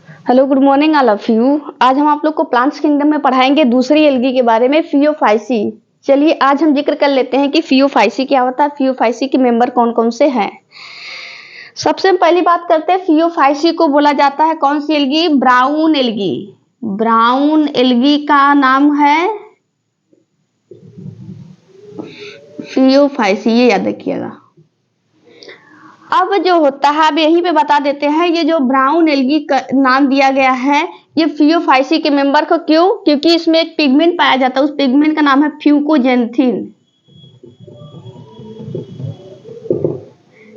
Hello, good morning all of you. आज हम आप लोग को प्लांट्स किंगडम में पढ़ाएंगे दूसरी एल्गी के बारे में, फियोफाइसी। चलिए आज हम जिक्र कर लेते हैं कि फियोफाइसी क्या होता है, फियोफाइसी के मेंबर कौन कौन से हैं। सबसे पहली बात करते हैं, फियोफाइसी को बोला जाता है कौन सी algae? Brown algae. Brown algae का नाम है फियोफाइसी, ये याद रखिएगा। अब जो होता है, अब यहीं पे बता देते हैं, ये जो ब्राउन एल्गी का नाम दिया गया है ये फियोफाइसी के मेंबर को, क्यों? क्योंकि इसमें एक पिगमेंट पाया जाता है, उस पिगमेंट का नाम है फ्यूकोजेंथिन।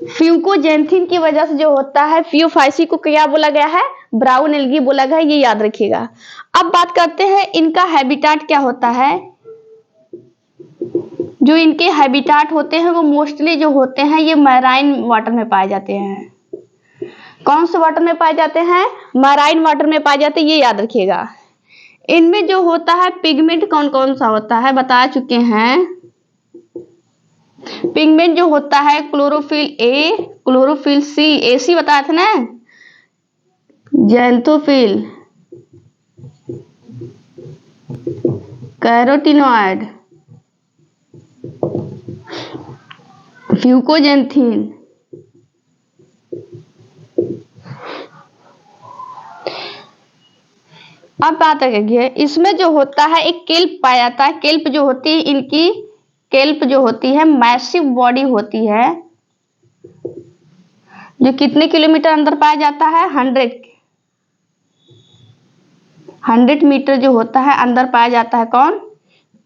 फ्यूकोजेंथिन की वजह से जो होता है फियोफाइसी को क्या बोला गया है? ब्राउन एल्गी बोला गया है, ये याद रखिएगा। अब बात करते हैं इनका हैबिटाट क्या होता है। जो इनके हैबिटाट होते हैं वो मोस्टली जो होते हैं ये मैराइन वाटर में पाए जाते हैं। कौन से वाटर में पाए जाते हैं? मैराइन वाटर में पाए जाते हैं, ये याद रखिएगा। इनमें जो होता है पिगमेंट कौन कौन सा होता है बता चुके हैं। पिगमेंट जो होता है chlorophyll A, chlorophyll C, AC बताया था ना, जैंथोफिल, कैरोटिनॉइड, फ्यूकोजेंथिन। अब बात है, इसमें जो होता है एक केल्प पाया जाता है। केल्प जो होती है इनकी, केल्प जो होती है मैसिव बॉडी होती है, जो कितने किलोमीटर अंदर पाया जाता है? 100 मीटर जो होता है अंदर पाया जाता है। कौन?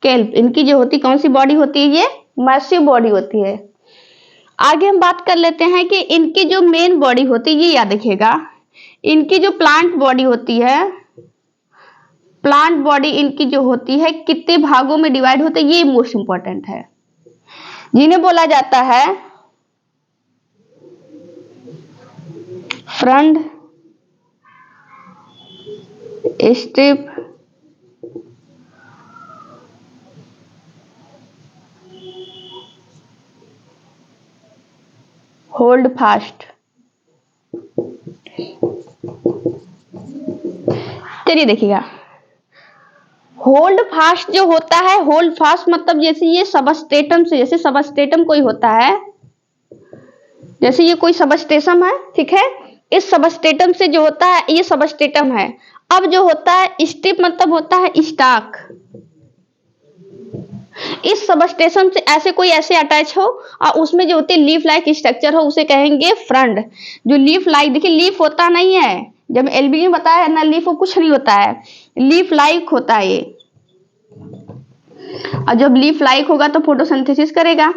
केल्प। इनकी जो होती कौन सी बॉडी होती है? ये मैसिव बॉडी होती है। आगे हम बात कर लेते हैं कि इनकी जो मेन बॉडी होती है, ये याद रखिएगा। इनकी जो प्लांट बॉडी होती है, प्लांट बॉडी इनकी जो होती है कितने भागों में डिवाइड होते हैं, ये मोस्ट इंपॉर्टेंट है, जिन्हें बोला जाता है फ्रंट स्टिप, होल्ड फास्ट। चलिए देखिएगा, होल्ड फास्ट जो होता है, होल्ड फास्ट मतलब जैसे ये सबस्टेटम से, जैसे सबस्टेटम कोई होता है, जैसे ये कोई सबस्टेशन है, ठीक है, इस सबस्टेटम से जो होता है ये सबस्टेटम है। अब जो होता है स्टिप मतलब होता है स्टाक। इस सबस्टेशन से ऐसे कोई ऐसे अटैच हो और उसमें जो होती है लीफ लाइक स्ट्रक्चर हो, उसे कहेंगे फ्रंट। जो लीफ लाइक, देखिए लीफ होता नहीं है, जब एलबी में बताया है ना, लीफ कुछ नहीं होता है, लीफ लाइक होता है ये। और जब लीफ लाइक होगा तो फोटोसिंथेसिस करेगा।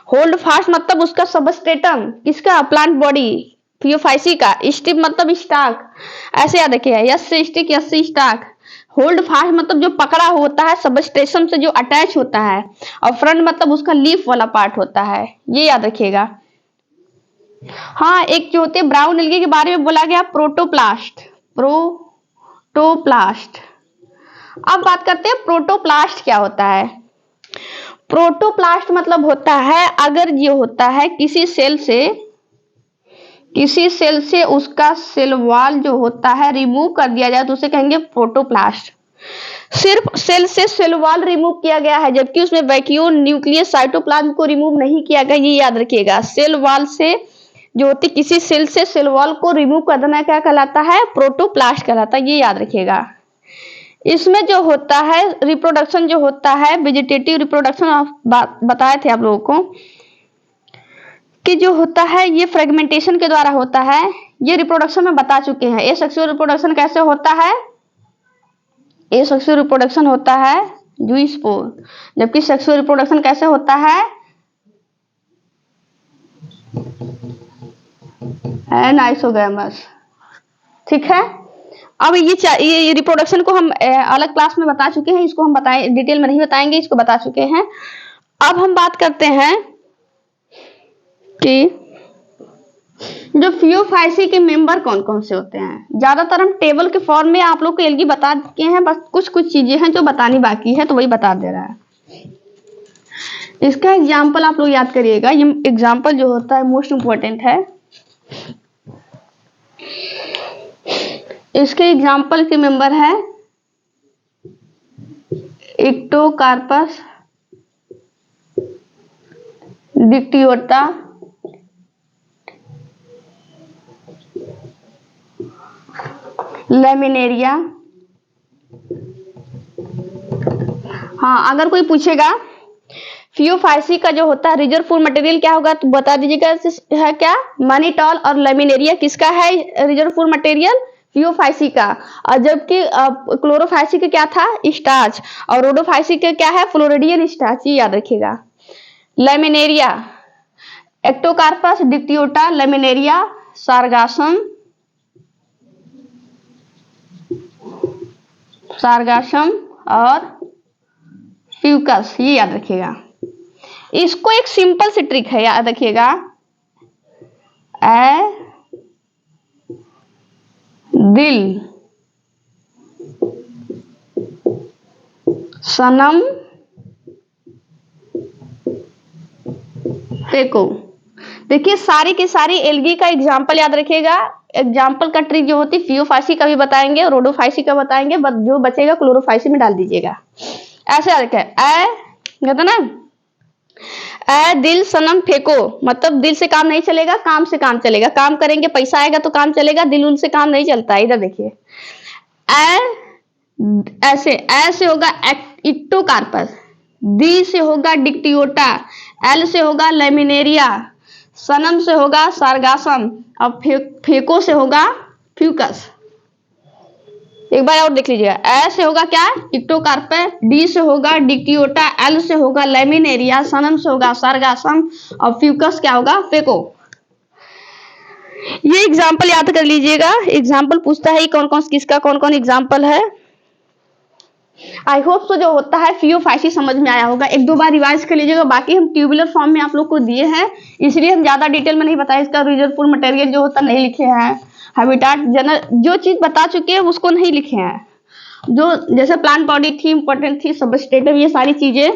होल्ड फास्ट मतलब उसका सबस्टेटम, किसका? प्लांट बॉडी, फियोफाइसी का। स्टिप मतलब स्टाक, ऐसे याद रखिए, यस से स्टिक, यस से स्टाक। होल्ड फास्ट मतलब जो पकड़ा होता है, सबस्टेशन से जो अटैच होता है, और फ्रंट मतलब उसका लीफ वाला पार्ट होता है, ये याद रखिएगा। हाँ, एक जो होते हैं ब्राउन एल्गी के बारे में बोला गया, प्रोटोप्लास्ट, प्रोटोप्लास्ट। अब बात करते हैं प्रोटोप्लास्ट क्या होता है। प्रोटोप्लास्ट मतलब होता है, अगर ये होता है किसी सेल से उसका सेल वॉल जो होता है रिमूव कर दिया जाए तो उसे कहेंगे प्रोटोप्लास्ट। सिर्फ सेल से सेल वॉल रिमूव किया गया है, जबकि उसमें वैक्यूल, न्यूक्लियस, साइटोप्लाज्म को रिमूव नहीं किया गया, ये याद रखिएगा। सेल वॉल से जो होती, किसी सेल से सेल वॉल को रिमूव कर देना क्या कहलाता है? प्रोटोप्लास्ट कहलाता है, ये याद रखिएगा। इसमें जो होता है रिप्रोडक्शन जो होता है, वेजिटेटिव रिप्रोडक्शन बताए थे आप लोगों को कि जो होता है ये फ्रेगमेंटेशन के द्वारा होता है, ये रिप्रोडक्शन में बता चुके हैं। एसेक्सुअल रिप्रोडक्शन कैसे होता है? एसेक्सुअल रिप्रोडक्शन होता है जूस्पोर, जबकि सेक्सुअल रिप्रोडक्शन कैसे होता है? एनाइसोगैमस, ठीक है। अब ये रिप्रोडक्शन को हम अलग क्लास में बता चुके हैं, इसको हम बताएं डिटेल में नहीं बताएंगे, इसको बता चुके हैं। अब हम बात करते हैं कि जो फियोफाइसी के मेंबर कौन कौन से होते हैं। ज्यादातर हम टेबल के फॉर्म में आप लोग को एल्गी बता चुके हैं, बस कुछ कुछ चीजें हैं जो बतानी बाकी है, तो वही बता दे रहा है। इसका एग्जाम्पल आप लोग याद करिएगा, ये एग्जाम्पल जो होता है मोस्ट इंपॉर्टेंट है। इसके एग्जाम्पल के मेंबर है इक्टोकार्पस, डिक्टियोटा, लैमिनेरिया। हाँ, अगर कोई पूछेगा फियोफाइसी का जो होता है रिजर्व फूड मटेरियल क्या होगा तो बता दीजिएगा है क्या, मैनिटॉल और लैमिनेरिया किसका है रिजर्व फूड मटेरियल, फियोफाइसी का। और जबकि क्लोरोफाइसी का क्या था, स्टार्च, और रोडोफाइसी का क्या है, फ्लोरिडियन स्टार्च, ये याद रखिएगा। लैमिनेरिया, एक्टोकार्पस, डिक्टियोटा, लैमिनेरिया, सारगासम, और फ्यूकस, ये याद रखिएगा। इसको एक सिंपल सी ट्रिक है, याद रखिएगा, दिल, सनम, फेको। देखिए सारी की सारी एल्गी का एग्जाम्पल याद रखिएगा। एग्जाम्पल का ट्रिक जो होती है फियोफाइसी का भी बताएंगे, रोडोफाइसी का बताएंगे, जो बचेगा क्लोरोफाइसी में डाल दीजिएगा। ऐसे याद रखें, कहते ना, दिल, सनम, फेको, मतलब दिल से काम नहीं चलेगा, काम से काम चलेगा। काम करेंगे पैसा आएगा तो काम चलेगा, दिल उनसे काम नहीं चलता है। इधर देखिए, ऐसे होगा इक्टोकार्पस, डी से होगा डिक्टियोटा, एल से होगा लैमिनेरिया, सनम से होगा सारगासम, और फेको से होगा फ्यूकस। एक बार और देख लीजिएगा, ए से होगा क्या, इक्टोकार्पस, डी से होगा डिक्टियोटा, एल से होगा लैमिनेरिया, सनम से होगा सारगासम, और फ्यूकस क्या होगा, फेको। ये एग्जाम्पल याद कर लीजिएगा। एग्जाम्पल पूछता है कौन कौन किसका कौन कौन एग्जाम्पल है। आई होप सो जो होता है फियोफाइसी समझ में आया होगा। एक दो बार रिवाइज कर लीजिएगा। बाकी हम ट्यूबुलर फॉर्म में आप लोग को दिए हैं, इसलिए हम ज्यादा डिटेल में नहीं बताए। इसका रिजर्व फूड मटेरियल जो होता नहीं लिखे हैं, हैबिटाट जनरल जो चीज बता चुके हैं उसको नहीं लिखे हैं। जो जैसे प्लांट बॉडी थी, इंपॉर्टेंट थी, सबस्ट्रेटम, ये सारी चीजें,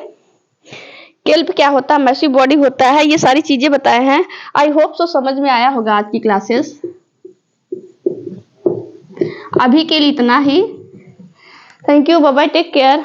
केल्प क्या होता है, मैसिव बॉडी होता है, ये सारी चीजें बताए हैं। आई होप सो समझ में आया होगा आज की क्लासेस। अभी के लिए इतना ही। Thank you, bye bye, take care.